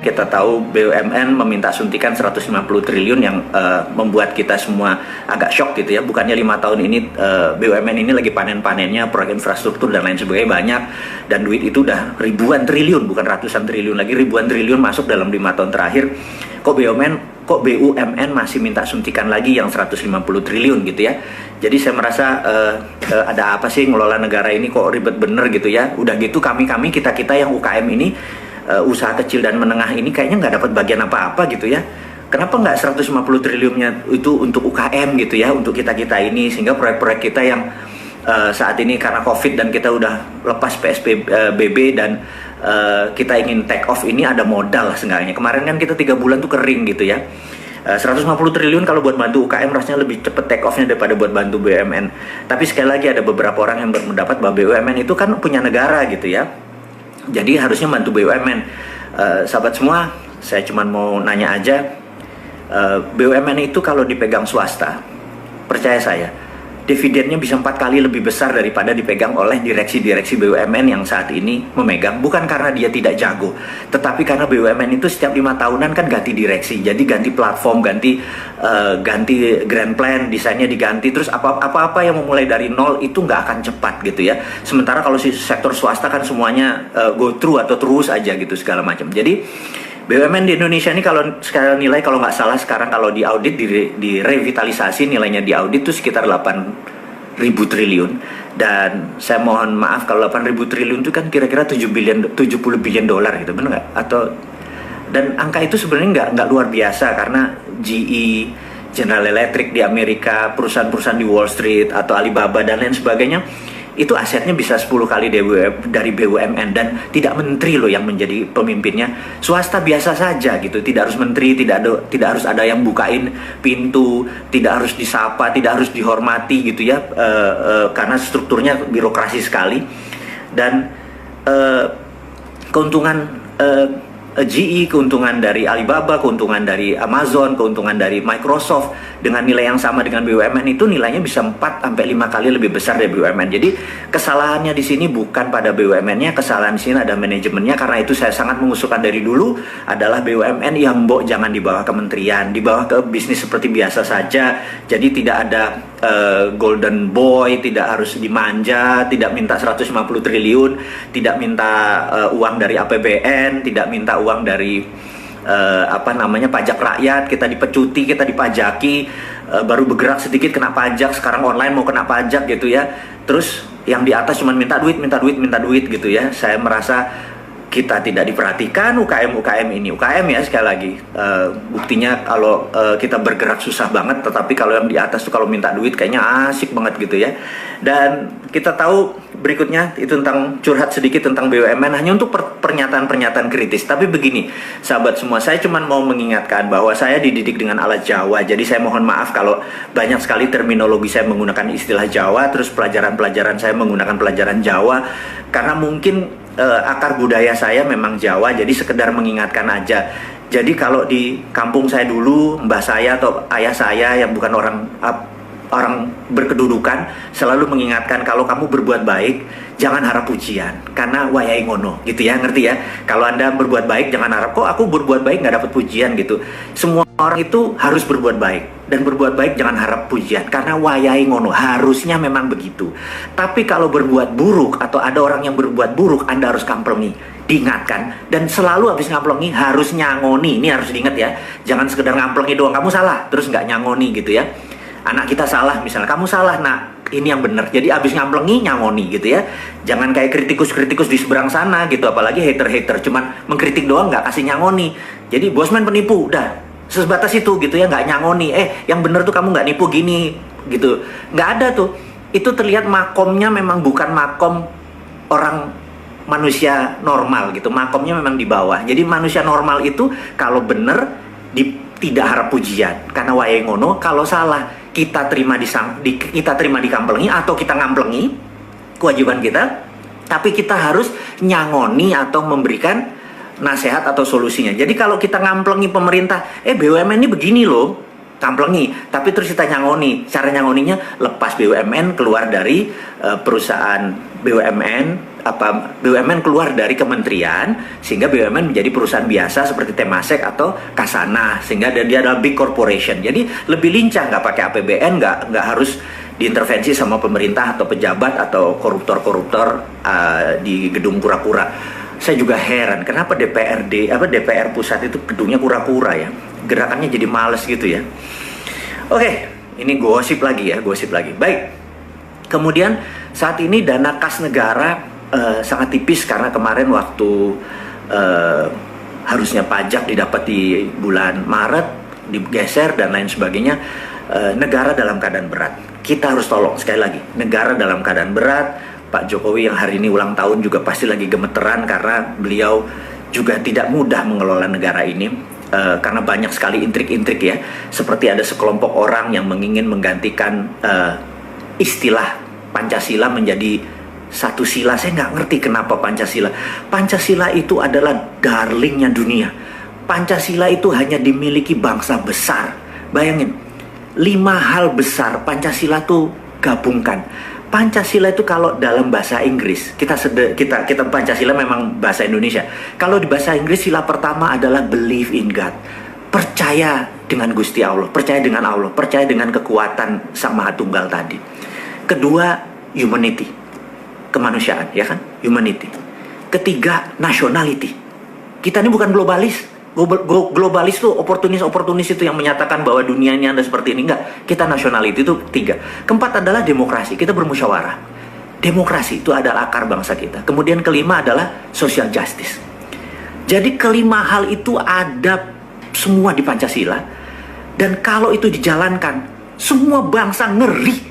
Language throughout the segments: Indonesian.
kita tahu BUMN meminta suntikan 150 triliun yang membuat kita semua agak shock gitu ya. Bukannya 5 tahun ini BUMN ini lagi panen-panennya, proyek infrastruktur dan lain sebagainya banyak, dan duit itu udah ribuan triliun, bukan ratusan triliun lagi, ribuan triliun masuk dalam 5 tahun terakhir. Kok BUMN masih minta suntikan lagi yang 150 triliun gitu ya. Jadi saya merasa ada apa sih ngelola negara ini kok ribet bener gitu ya. Udah gitu kita yang UKM ini, usaha kecil dan menengah ini kayaknya nggak dapat bagian apa-apa gitu ya. Kenapa nggak 150 triliunnya itu untuk UKM gitu ya, untuk kita-kita ini, sehingga proyek-proyek kita yang saat ini karena COVID dan kita udah lepas PSBB dan kita ingin take off ini ada modal seenggaknya. Kemarin kan kita 3 bulan tuh kering gitu ya. 150 triliun kalau buat bantu UKM rasanya lebih cepet take off-nya daripada buat bantu BUMN. Tapi sekali lagi ada beberapa orang yang berpendapat bahwa BUMN itu kan punya negara gitu ya. Jadi harusnya bantu BUMN. Sahabat semua, saya cuma mau nanya aja, BUMN itu kalau dipegang swasta, percaya saya, dividennya bisa 4 kali lebih besar daripada dipegang oleh direksi-direksi BUMN yang saat ini memegang. Bukan karena dia tidak jago, tetapi karena BUMN itu setiap 5 tahunan kan ganti direksi, jadi ganti platform, ganti grand plan, desainnya diganti, terus apa-apa yang memulai dari nol itu nggak akan cepat gitu ya. Sementara kalau si sektor swasta kan semuanya go through atau terus aja gitu segala macam. Jadi BUMN di Indonesia ini kalau sekarang nilai, kalau nggak salah sekarang kalau di audit, di revitalisasi nilainya di audit itu sekitar 8.000 triliun. Dan saya mohon maaf kalau 8.000 triliun itu kan kira-kira 70 billion dolar gitu, benar nggak? Atau, dan angka itu sebenarnya nggak luar biasa karena GE, General Electric di Amerika, perusahaan-perusahaan di Wall Street atau Alibaba dan lain sebagainya, itu asetnya bisa 10 kali dari BUMN, dan tidak menteri loh yang menjadi pemimpinnya, swasta biasa saja gitu, tidak harus menteri, tidak harus ada yang bukain pintu, tidak harus disapa, tidak harus dihormati gitu ya, karena strukturnya birokrasi sekali. Dan keuntungan GE, keuntungan dari Alibaba, keuntungan dari Amazon, keuntungan dari Microsoft dengan nilai yang sama dengan BUMN itu nilainya bisa 4-5 kali lebih besar dari BUMN. Jadi kesalahannya di sini bukan pada BUMN-nya, kesalahan di sini ada manajemennya. Karena itu saya sangat mengusulkan dari dulu adalah BUMN yang jangan di bawah kementerian, di bawah ke bisnis seperti biasa saja. Jadi tidak ada golden boy, tidak harus dimanja, tidak minta 150 triliun, tidak minta uang dari APBN, tidak minta uang dari pajak rakyat, kita dipecuti, kita dipajaki, baru bergerak sedikit kena pajak, sekarang online mau kena pajak gitu ya. Terus yang di atas cuma minta duit gitu ya. Saya merasa kita tidak diperhatikan UKM ini. UKM ya sekali lagi, buktinya kalau kita bergerak susah banget, tetapi kalau yang di atas tuh kalau minta duit kayaknya asik banget gitu ya. Dan kita tahu berikutnya itu tentang curhat sedikit tentang BUMN hanya untuk pernyataan-pernyataan kritis. Tapi begini sahabat semua, saya cuma mau mengingatkan bahwa saya dididik dengan alat Jawa. Jadi saya mohon maaf kalau banyak sekali terminologi saya menggunakan istilah Jawa, terus pelajaran-pelajaran saya menggunakan pelajaran Jawa, karena mungkin akar budaya saya memang Jawa, jadi sekedar mengingatkan aja. Jadi kalau di kampung saya dulu, mbah saya atau ayah saya yang bukan orang berkedudukan selalu mengingatkan kalau kamu berbuat baik jangan harap pujian, karena wayai ngono gitu ya, ngerti ya? Kalau Anda berbuat baik jangan harap kok aku berbuat baik nggak dapat pujian gitu. Semua orang itu harus berbuat baik, dan berbuat baik jangan harap pujian karena wayai ngono, harusnya memang begitu. Tapi kalau berbuat buruk atau ada orang yang berbuat buruk, Anda harus kamplengi, diingatkan, dan selalu habis ngamplengi harus nyangoni. Ini harus diingat ya, jangan sekedar ngamplengi doang, kamu salah terus nggak nyangoni gitu ya. Anak kita salah misalnya, kamu salah nak, ini yang benar. Jadi abis ngamplengi nyangoni gitu ya. Jangan kayak kritikus di seberang sana gitu, apalagi hater cuman mengkritik doang nggak kasih nyangoni. Jadi bosman penipu, udah sebatas itu gitu ya, nggak nyangoni. Yang benar tuh kamu nggak nipu gini gitu, nggak ada tuh. Itu terlihat makomnya memang bukan makom orang manusia normal gitu, makomnya memang di bawah. Jadi manusia normal itu kalau benar tidak harap pujian karena wae ngono. Kalau salah kita terima di kamplengi atau kita ngamplengi, kewajiban kita, tapi kita harus nyangoni atau memberikan nasihat atau solusinya. Jadi kalau kita ngamplengi pemerintah, BUMN ini begini loh, kamplengi, tapi terus kita nyangoni. Cara nyangoninya lepas BUMN keluar dari perusahaan BUMN, BUMN keluar dari kementerian, sehingga BUMN menjadi perusahaan biasa seperti Temasek atau Kasana, sehingga dia adalah big corporation. Jadi lebih lincah, nggak pakai APBN, nggak harus diintervensi sama pemerintah atau pejabat atau koruptor-koruptor di gedung kura-kura. Saya juga heran kenapa DPR pusat itu gedungnya kura-kura ya, gerakannya jadi males gitu ya. Oke, ini gosip lagi ya, gosip lagi. Baik, kemudian saat ini dana kas negara sangat tipis karena kemarin waktu harusnya pajak didapat di bulan Maret digeser dan lain sebagainya. Negara dalam keadaan berat. Kita harus tolong, sekali lagi, negara dalam keadaan berat. Pak Jokowi yang hari ini ulang tahun juga pasti lagi gemeteran karena beliau juga tidak mudah mengelola negara ini. Karena banyak sekali intrik-intrik ya, seperti ada sekelompok orang yang ingin menggantikan istilah Pancasila menjadi satu sila. Saya nggak ngerti kenapa Pancasila. Pancasila itu adalah darlingnya dunia. Pancasila itu hanya dimiliki bangsa besar. Bayangin, 5 hal besar Pancasila tuh gabungkan. Pancasila itu kalau dalam bahasa Inggris, kita Pancasila memang bahasa Indonesia. Kalau di bahasa Inggris, sila pertama adalah believe in God. Percaya dengan Gusti Allah, percaya dengan Allah, percaya dengan kekuatan Sang Maha Tunggal tadi. Kedua, humanity, kemanusiaan, ya kan? Humanity. Ketiga, nationality. Kita ini bukan globalis. Globalis tuh oportunis itu yang menyatakan bahwa dunia ini ada seperti ini. Enggak, kita nationality itu 3. Keempat adalah demokrasi, kita bermusyawarah. Demokrasi itu adalah akar bangsa kita. Kemudian kelima adalah social justice. Jadi kelima hal itu ada semua di Pancasila. Dan kalau itu dijalankan, semua bangsa ngeri.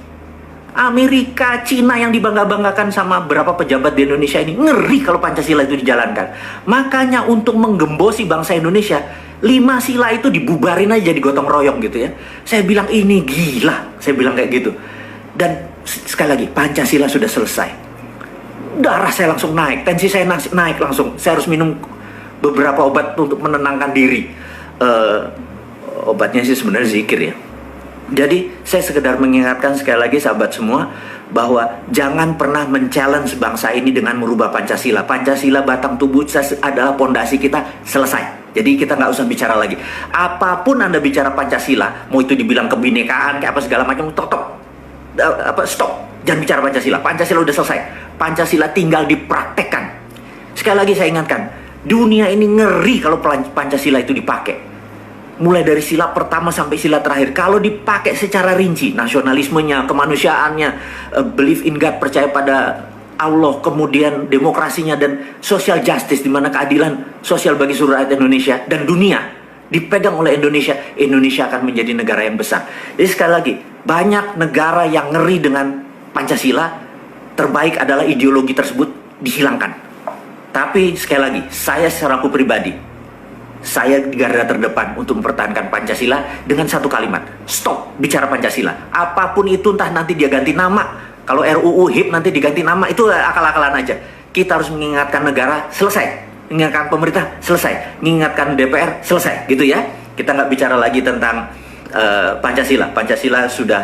Amerika, Cina yang dibangga-banggakan sama berapa pejabat di Indonesia ini ngeri kalau Pancasila itu dijalankan. Makanya untuk menggembosi bangsa Indonesia, 5 sila itu dibubarin aja jadi gotong royong gitu ya. Saya bilang ini gila, saya bilang kayak gitu. Dan sekali lagi, Pancasila sudah selesai. Darah saya langsung naik, tensi saya naik langsung. Saya harus minum beberapa obat untuk menenangkan diri. Obatnya sih sebenarnya zikir ya. Jadi saya sekedar mengingatkan sekali lagi sahabat semua bahwa jangan pernah men-challenge bangsa ini dengan merubah Pancasila. Pancasila batang tubuh adalah pondasi kita, selesai. Jadi kita nggak usah bicara lagi. Apapun Anda bicara Pancasila, mau itu dibilang kebinekaan kayak apa segala macam, stop. Jangan bicara Pancasila. Pancasila udah selesai. Pancasila tinggal dipraktekkan. Sekali lagi saya ingatkan, dunia ini ngeri kalau Pancasila itu dipakai. Mulai dari sila pertama sampai sila terakhir, kalau dipakai secara rinci, nasionalismenya, kemanusiaannya, believe in God, percaya pada Allah, kemudian demokrasinya dan social justice, di mana keadilan sosial bagi seluruh rakyat Indonesia dan dunia dipegang oleh Indonesia, Indonesia akan menjadi negara yang besar. Jadi sekali lagi, banyak negara yang ngeri dengan Pancasila, terbaik adalah ideologi tersebut dihilangkan. Tapi sekali lagi, saya secara aku pribadi, saya di garda terdepan untuk mempertahankan Pancasila dengan satu kalimat, stop bicara Pancasila. Apapun itu, entah nanti dia ganti nama, kalau RUU HIP nanti diganti nama, itu akal-akalan aja. Kita harus mengingatkan negara, selesai. Mengingatkan pemerintah, selesai. Mengingatkan DPR, selesai, gitu ya. Kita nggak bicara lagi tentang Pancasila. Pancasila sudah